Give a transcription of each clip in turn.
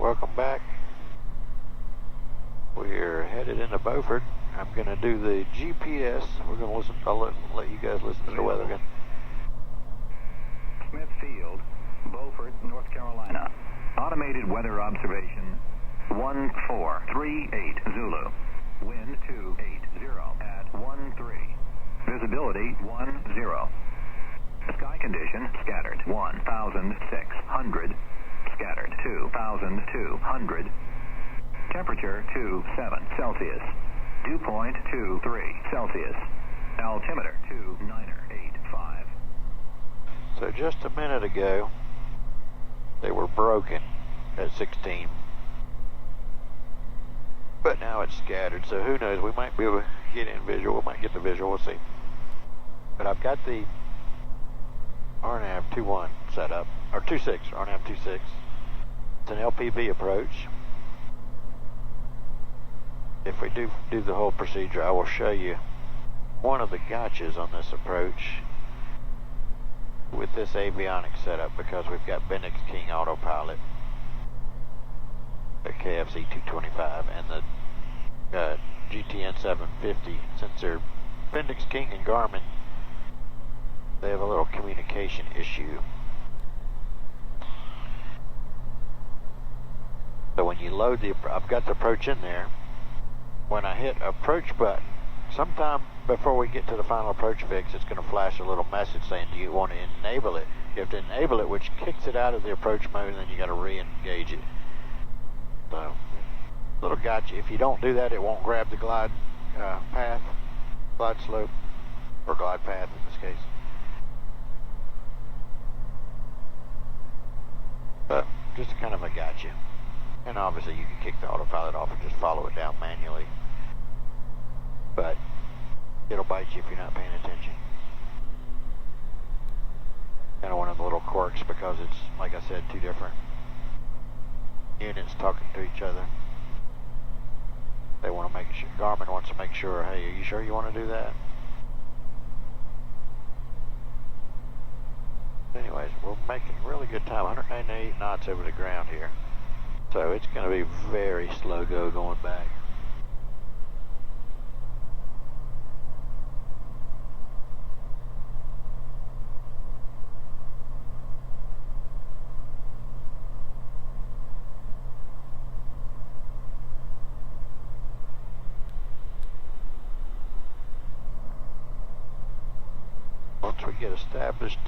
welcome back. We're headed into Beaufort. I'm going to do the GPS. We're going to listen. I'll let you guys listen to the weather again. Smithfield, Beaufort, North Carolina. Automated weather observation 1438 Zulu. Wind 280 at 13. Visibility 10. Sky condition scattered 1,600. Scattered 2,200. Temperature 27 Celsius. Dew point 23 Celsius. Altimeter 2985. So just a minute ago, they were broken at 16. But now it's scattered, so who knows, we might be able to get in visual, we might get the visual, we'll see. But I've got the Rnav 2.1 set up, or 2.6, Rnav 2.6. It's an LPV approach. If we do the whole procedure, I will show you one of the gotchas on this approach with this avionics setup, because we've got Bendix King autopilot, the KFC 225, and the GTN750. Since they're Bendix King and Garmin, they have a little communication issue. So when you load I've got the approach in there. When I hit approach button, sometime before we get to the final approach fix, it's going to flash a little message saying, do you want to enable it? You have to enable it, which kicks it out of the approach mode, and then you got to re-engage it. So, little gotcha. If you don't do that, it won't grab the glide path, glide slope, or glide path in this case. But just a kind of a gotcha. And obviously you can kick the autopilot off and just follow it down manually. But it'll bite you if you're not paying attention. Kind of one of the little quirks, because it's, like I said, two different units talking to each other. They want to make sure, Garmin wants to make sure, hey, are you sure you want to do that? Anyways, we're making really good time, 198 knots over the ground here. So it's going to be very slow going back. Once we get established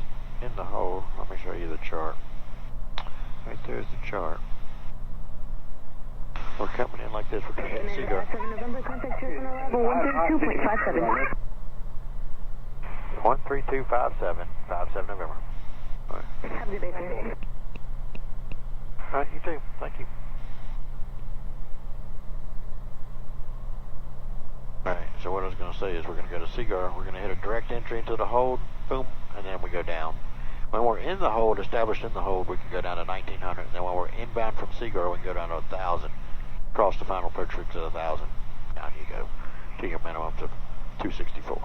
in the hole, let me show you the chart. Right there's the chart. We're coming in like this, we're going to hit Seagull. 13257, 57 November. All right. Have a good day, sir. All right, you too. Thank you. All right, so what I was going to say is we're going to go to Seagull. We're going to hit a direct entry into the hold, boom, and then we go down. When we're in the hold, established in the hold, we can go down to 1900, and then when we're inbound from Seagull, we can go down to 1000. Cross the final approach fix at 1000. Down you go to your minimum to 264.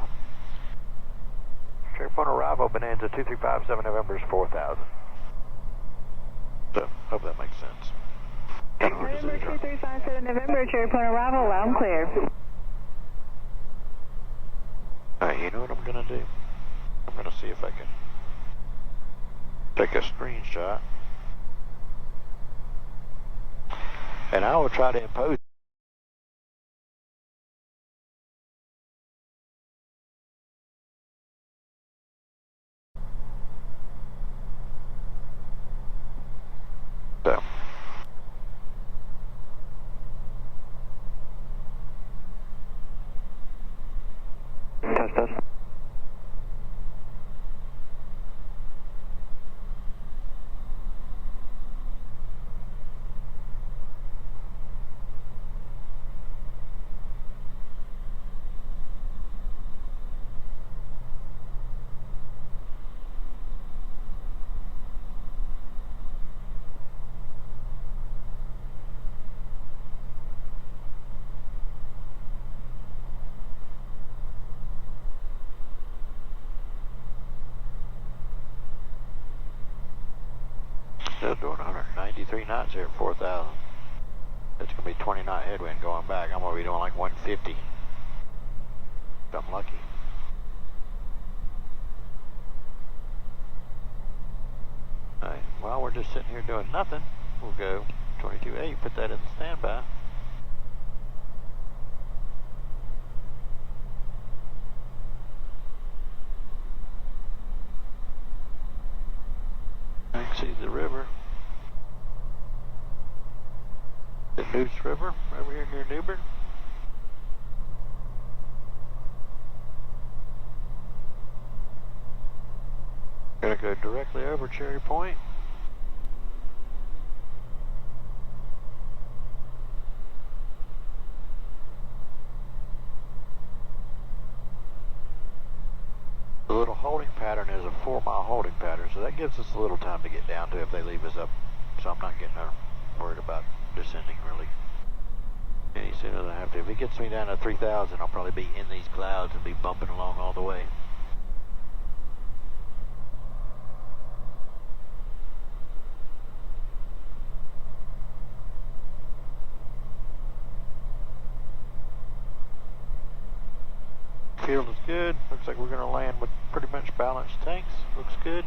Cherry Point arrival, Bonanza 2357 November is 4000. So, hope that makes sense. November 2357 November, Cherry Point arrival, loud and clear. Alright, you know what I'm going to do? I'm going to see if I can take a screenshot. And I will try to impose. So. Test. Still doing 193 knots here at 4,000. It's going to be 20 knot headwind going back. I'm going to be doing like 150. If I'm lucky. Alright, while we're just sitting here doing nothing, we'll go 22.8, put that in the standby. I can see the river. The Neuse River, over here near Newbern. Gonna go directly over Cherry Point. The little holding pattern is a 4-mile holding pattern, so that gives us a little time to get down to if they leave us up. So I'm not getting worried about descending really any sooner than I have to. If it gets me down to 3,000, I'll probably be in these clouds and be bumping along all the way. Field is good. Looks like we're going to land with pretty much balanced tanks. Looks good.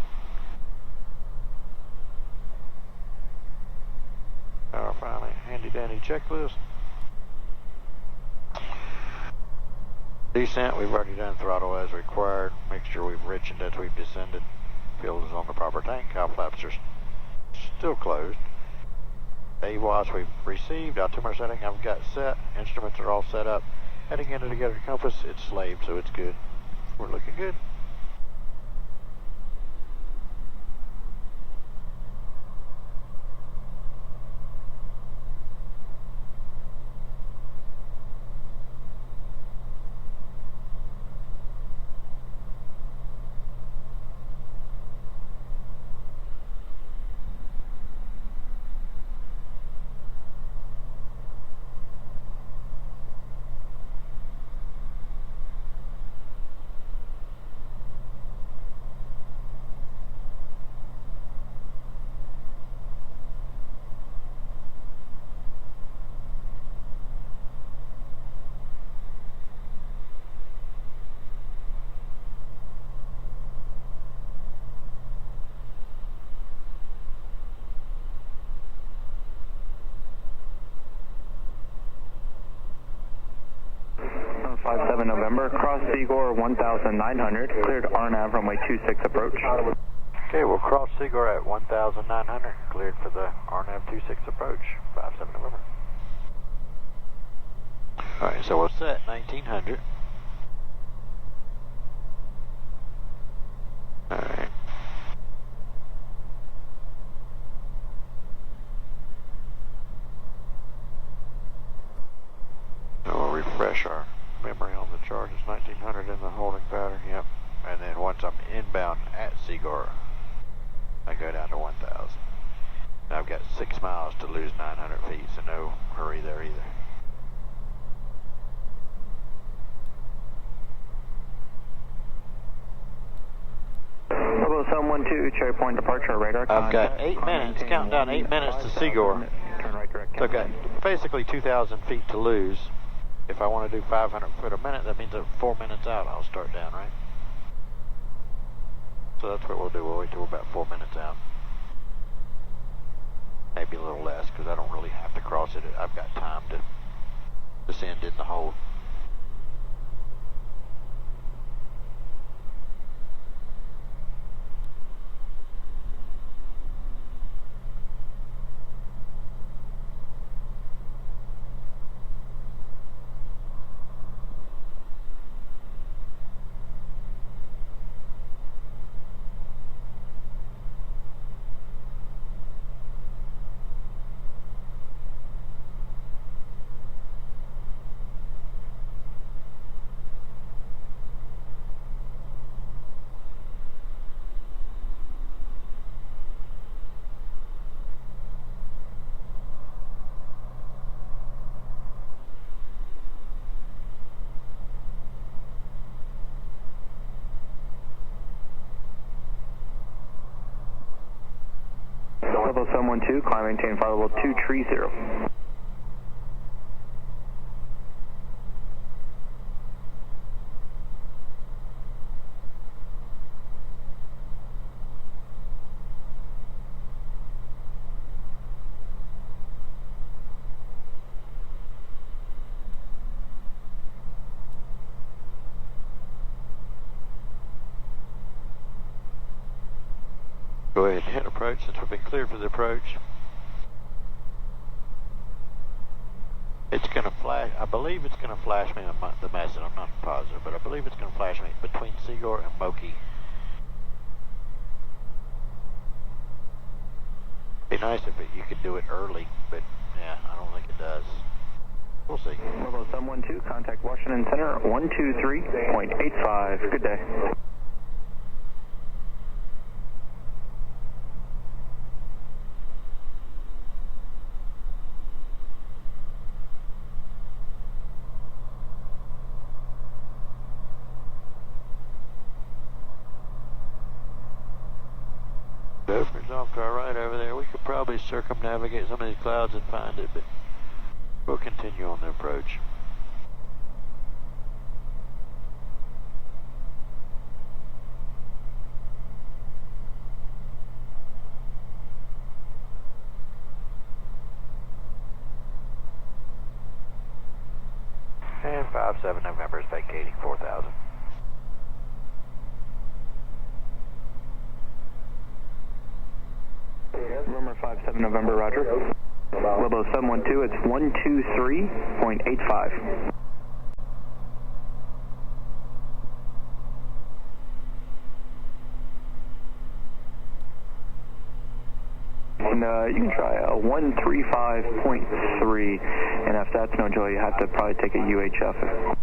Our finally handy dandy checklist. Descent, we've already done throttle as required. Make sure we've richened as we've descended. Fuel is on the proper tank. Cow flaps are still closed. AWAS we've received. Altimeter setting I've got set. Instruments are all set up. Heading into the Together Compass, it's slaved, so it's good. We're looking good. November, cross Seagore 1,900, cleared Rnav runway 26 approach. Okay, we'll cross Seagore at 1,900, cleared for the Rnav 26 approach, 57 November. Alright, so we'll set 1,900. Alright. So we'll refresh our memory on the chart. It's 1,900 in the holding pattern, yep. And then once I'm inbound at Seagore, I go down to 1,000. Now I've got 6 miles to lose 900 feet, so no hurry there either. Bravo 712, Cherry Point departure radar. I've got 8 minutes, counting down 8 minutes to Seagore. Turn right direct. So I've got basically 2,000 feet to lose. If I want to do 500 foot a minute, that means that 4 minutes out I'll start down, right? So that's what we'll do. We'll wait till we're about 4 minutes out. Maybe a little less, because I don't really have to cross it. I've got time to descend in the hold. 712, climb maintain flight level 230. Go ahead and hit approach since we've been cleared for the approach. It's going to flash, I believe it's going to flash me the message, I'm not positive, but I believe it's going to flash me between Seaguar and Moki. Be nice if you could do it early, but yeah, I don't think it does. We'll see. Level 712, contact Washington Center 123.85. Good day. Beaufort's off to our right over there. We could probably circumnavigate some of these clouds and find it, but we'll continue on the approach. And 57 November is vacating 4,000. Rumor 57 November, roger. Level 712, it's 123.85. And you can try a 135.3, and if that's no joy, you have to probably take a UHF.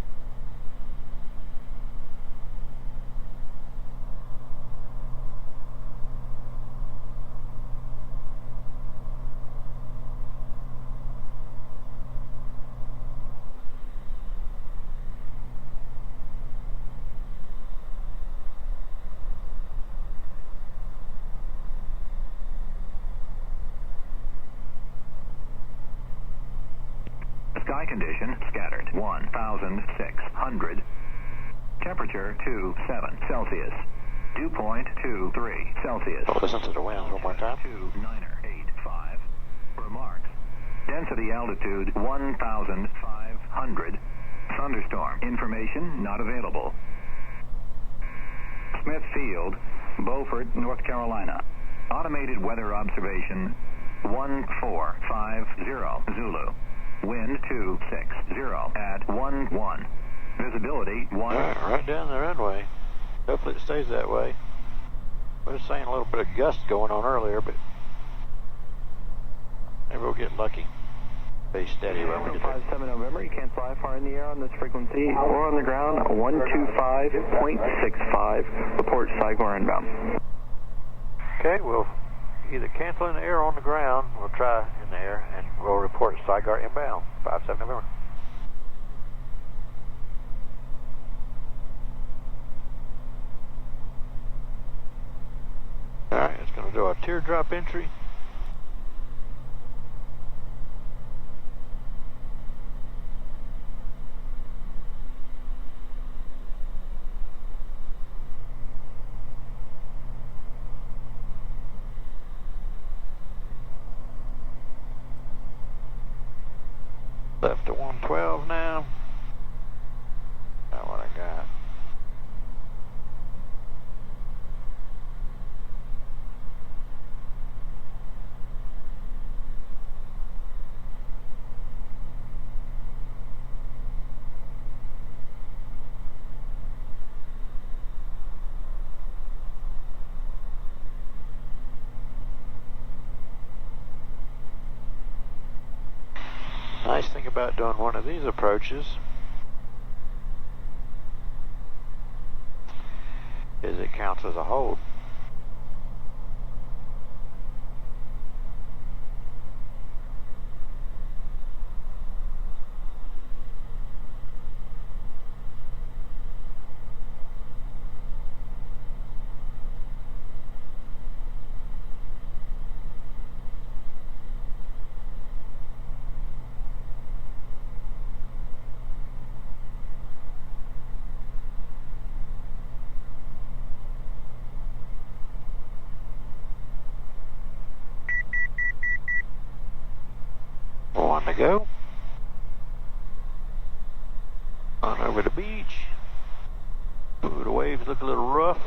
Sky condition scattered 1,600. Temperature 27 Celsius. Dew point 23 Celsius. Oh, listen to the winds one more time. 2985. Remarks. Density altitude 1,500. Thunderstorm. Information not available. Smith Field, Beaufort, North Carolina. Automated weather observation 1450 Zulu. Wind 260 at 11. Visibility 1. All right down the runway. Hopefully it stays that way. We were saying a little bit of gust going on earlier, but maybe we'll get lucky. Stay steady when we get there. 57 November, you can't fly far in the air on this frequency or on the ground, 125.65. Report Seaguar inbound. Okay, we'll either cancel in the air or on the ground. We'll try in the air, and we'll report Seaguar inbound, 57 November. All right, it's going to do a teardrop entry. Left to 112 now. That's what I got. Nice thing about doing one of these approaches is it counts as a hold. go. On over the beach. Ooh, the waves look a little rough.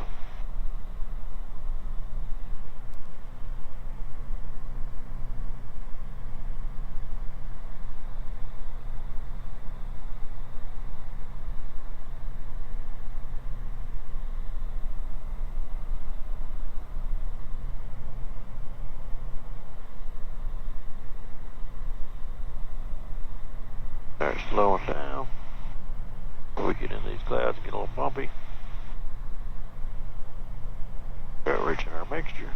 Start slowing down. Before we get in these clouds and get a little bumpy. Start reaching our mixture.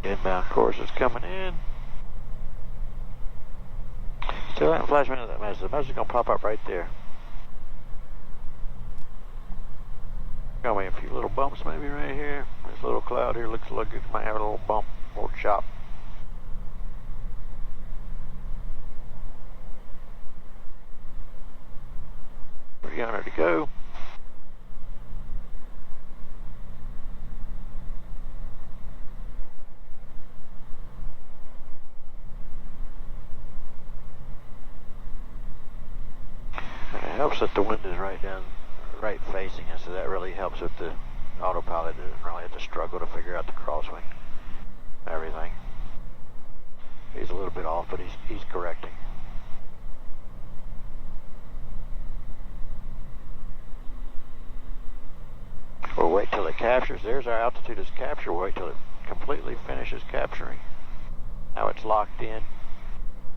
Inbound course is coming in. Still haven't flashed me into that message. The message is going to pop up right there. Got me a few little bumps maybe right here. This little cloud here looks like it might have a little bump, a little chop. $300 to go. It helps that the wind is right facing us, so that really helps with the autopilot. It doesn't really have to struggle to figure out the crosswind, everything. He's a little bit off, but he's correcting. We'll wait till it captures. There's our altitude is captured. We'll wait till it completely finishes capturing. Now it's locked in.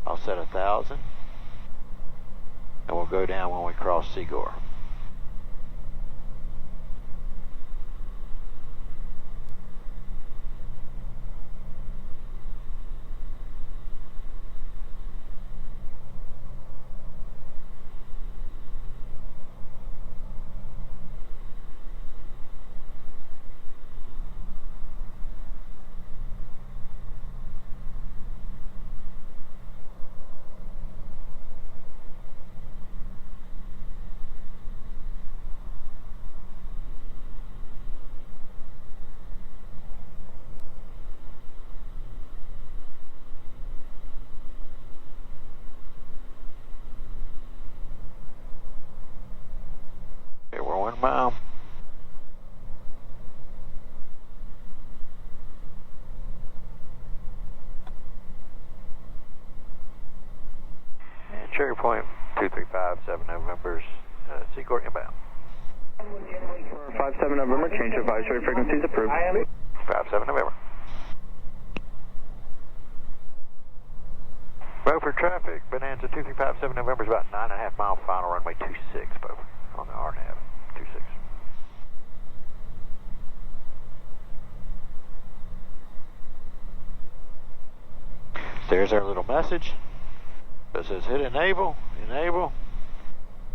I'll set 1,000. And we'll go down when we cross Seagore. Okay, we're 1 mile. And Cherry Point 2357 November's Seagore inbound. 57 November, change advisory frequencies approved. 57 November. Beaufort traffic, Bonanza 2357 November is about 9.5 mile final runway 26, Beaufort, on the Rnav 26. There's our little message. It says hit enable, enable.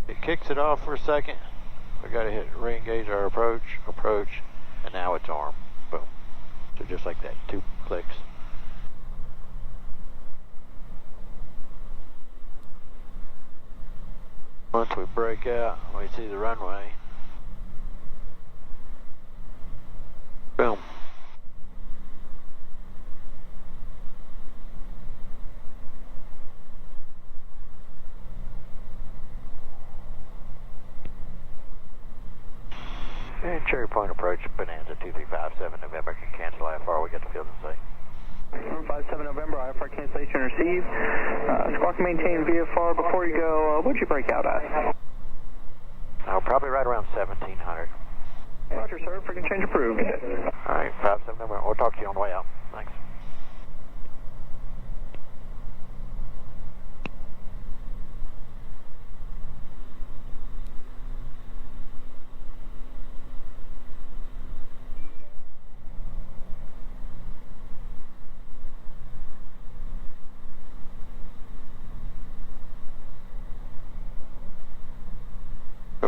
It kicks it off for a second. We got to hit re-engage our approach, and now it's armed. Boom. So just like that, 2 clicks. Once we break out, we see the runway. Boom. And Cherry Point approach, Bonanza 2357 November, can cancel IFR, we got the field in sight. 57 November, IFR cancellation received. Squawk maintain VFR. Before you go, what'd you break out at? Probably right around 1700. Roger, sir. Freaking change approved. Alright, 57 November, we'll talk to you on the way out. Thanks.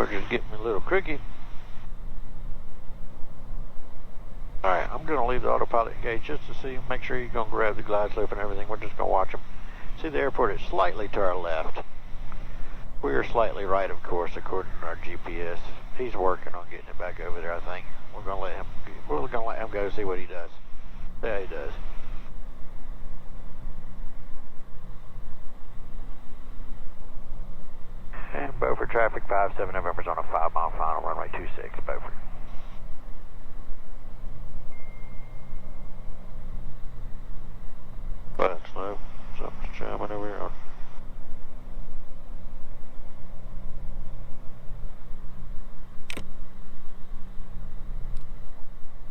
George is getting me a little cricky. Alright, I'm going to leave the autopilot engaged just to see, make sure you're going to grab the glide slope and everything. We're just going to watch them. See, the airport is slightly to our left. We are slightly right, of course, according to our GPS. He's working on getting it back over there, I think. We're going to let him go see what he does. See how he does. And Beaufort traffic, 57 November's on a 5-mile final, runway 26, Beaufort. But slow, something's jamming over here.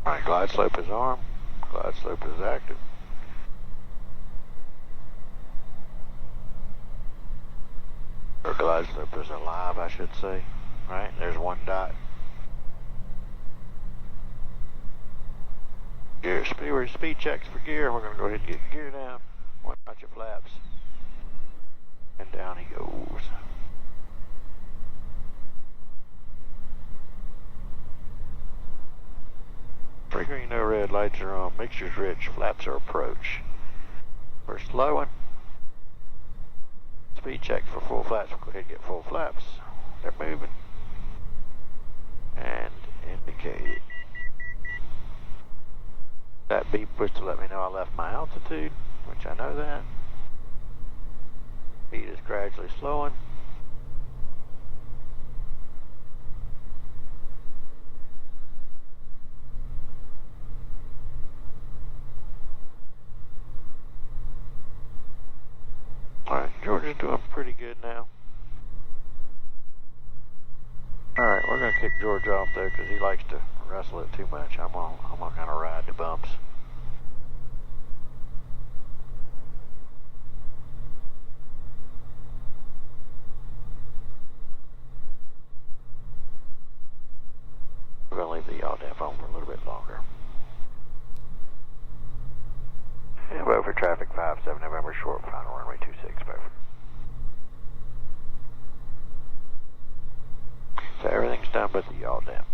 Alright, glide slope is armed, glide slope is active. Or glide slope is alive, I should say. Right, there's one dot. Gear, speed checks for gear. We're going to go ahead and get gear down. One bunch of flaps. And down he goes. Three green, no red, lights are on. Mixture's rich, flaps are approach. We're slowing. Speed check for full flaps. We'll go ahead and get full flaps. They're moving. And indicated. That beep was to let me know I left my altitude, which I know that. Speed is gradually slowing. Alright, George is doing pretty good now. Alright, we're going to kick George off though because he likes to wrestle it too much. I'm gonna kind of ride the bumps. We're going to leave the yaw damp on for a little bit longer. And Beaufort traffic 57 November short final runway 26 Beaufort. So everything's done but the yaw damp.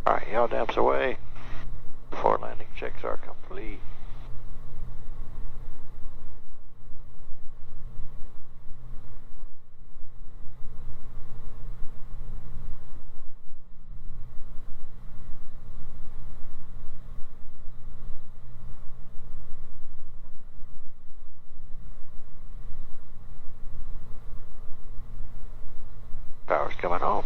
Alright, yaw damp's away. Before landing checks are complete. Power's coming on.